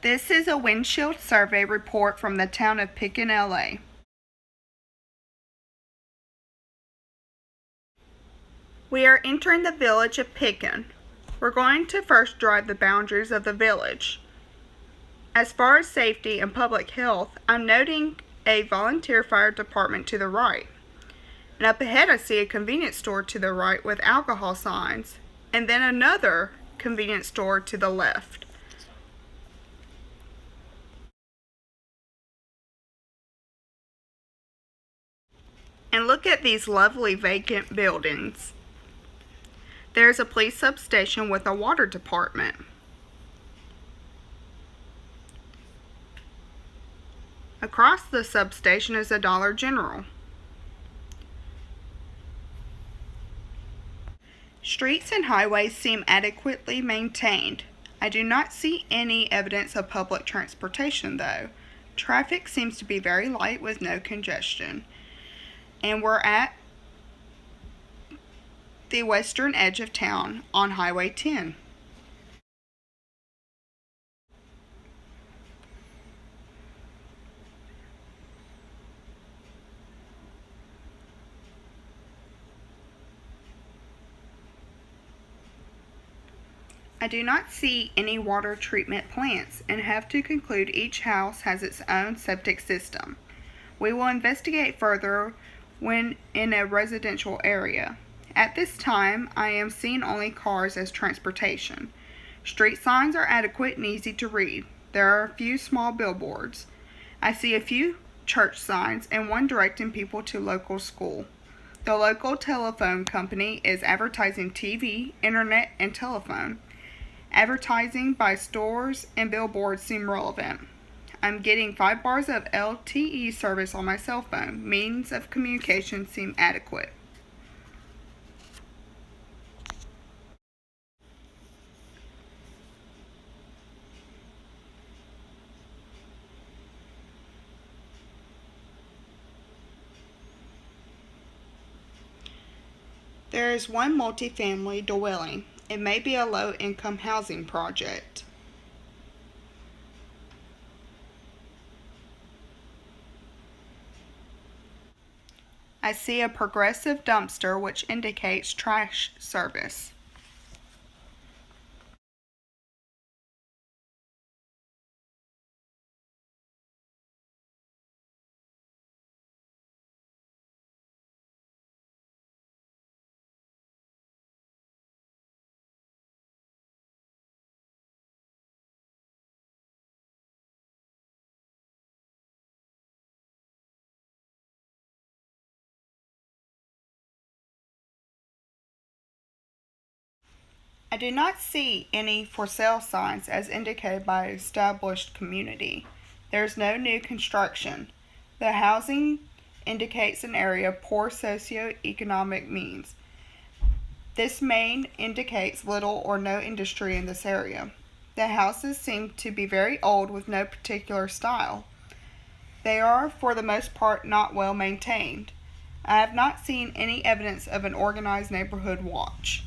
This is a windshield survey report from the town of Pitkin, LA. We are entering the village of Pitkin. We're going to first drive the boundaries of the village. As far as safety and public health, I'm noting a volunteer fire department to the right. And up ahead I see a convenience store to the right with alcohol signs, and then another convenience store to the left. And look at these lovely vacant buildings. There's a police substation with a water department. Across the substation is a Dollar General. Streets and highways seem adequately maintained. I do not see any evidence of public transportation though. Traffic seems to be very light with no congestion. And we're at the western edge of town on Highway 10. I do not see any water treatment plants and have to conclude each house has its own septic system. We will investigate further when in a residential area. At this time, I am seeing only cars as transportation. Street signs are adequate and easy to read. There are a few small billboards. I see a few church signs and one directing people to local school. The local telephone company is advertising TV, internet, and telephone. Advertising by stores and billboards seem relevant. I'm getting 5 bars of LTE service on my cell phone. Means of communication seem adequate. There is one multifamily dwelling. It may be a low-income housing project. I see a progressive dumpster which indicates trash service. I do not see any for sale signs as indicated by established community. There is no new construction. The housing indicates an area of poor socioeconomic means. This main indicates little or no industry in this area. The houses seem to be very old with no particular style. They are, for the most part, not well maintained. I have not seen any evidence of an organized neighborhood watch.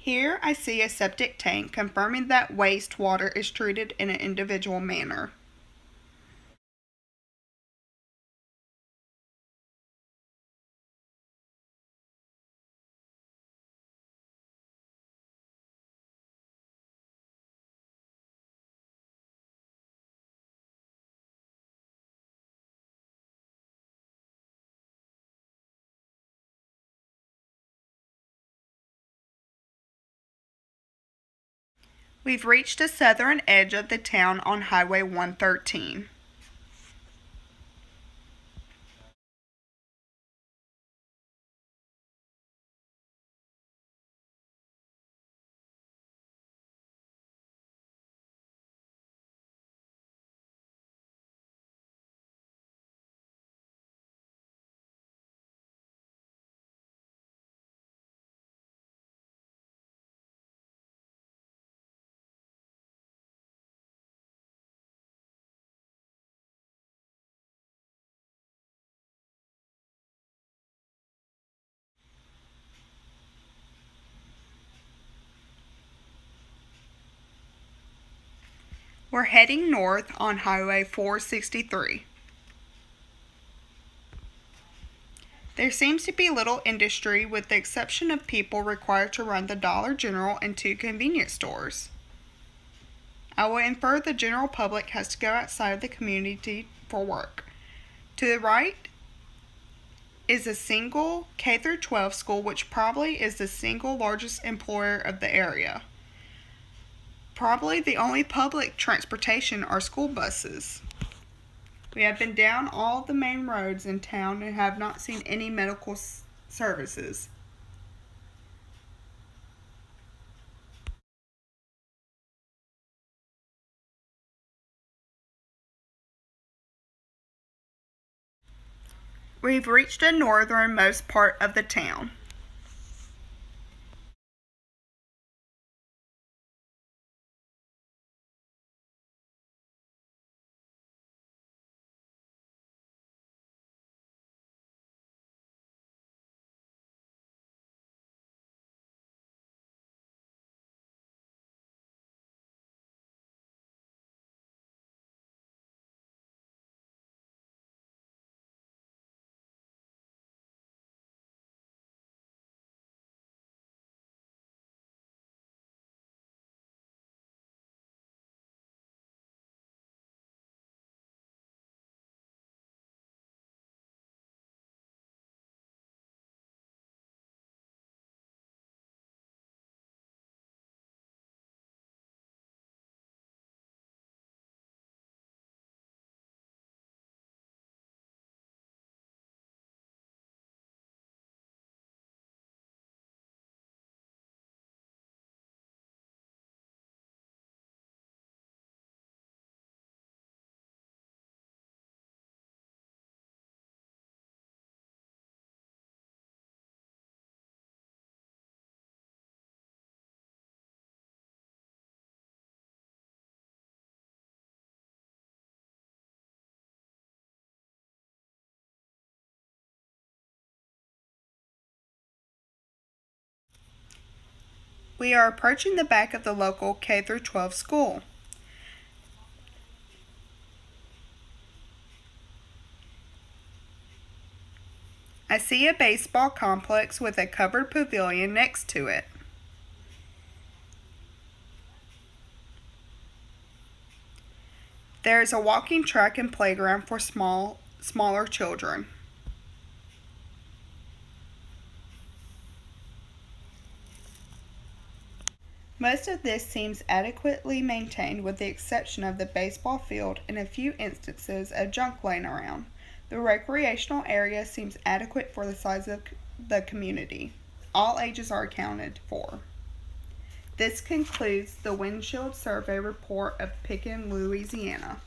Here I see a septic tank confirming that wastewater is treated in an individual manner. We've reached the southern edge of the town on Highway 113. We're heading north on Highway 463. There seems to be little industry with the exception of people required to run the Dollar General and 2 convenience stores. I will infer the general public has to go outside of the community for work. To the right is a single K-12 school, which probably is the single largest employer of the area. Probably the only public transportation are school buses. We have been down all the main roads in town and have not seen any medical services. We've reached the northernmost part of the town. We are approaching the back of the local K-12 school. I see a baseball complex with a covered pavilion next to it. There is a walking track and playground for smaller children. Most of this seems adequately maintained with the exception of the baseball field and a few instances of junk laying around. The recreational area seems adequate for the size of the community. All ages are accounted for. This concludes the Windshield Survey Report of Pitkin, Louisiana.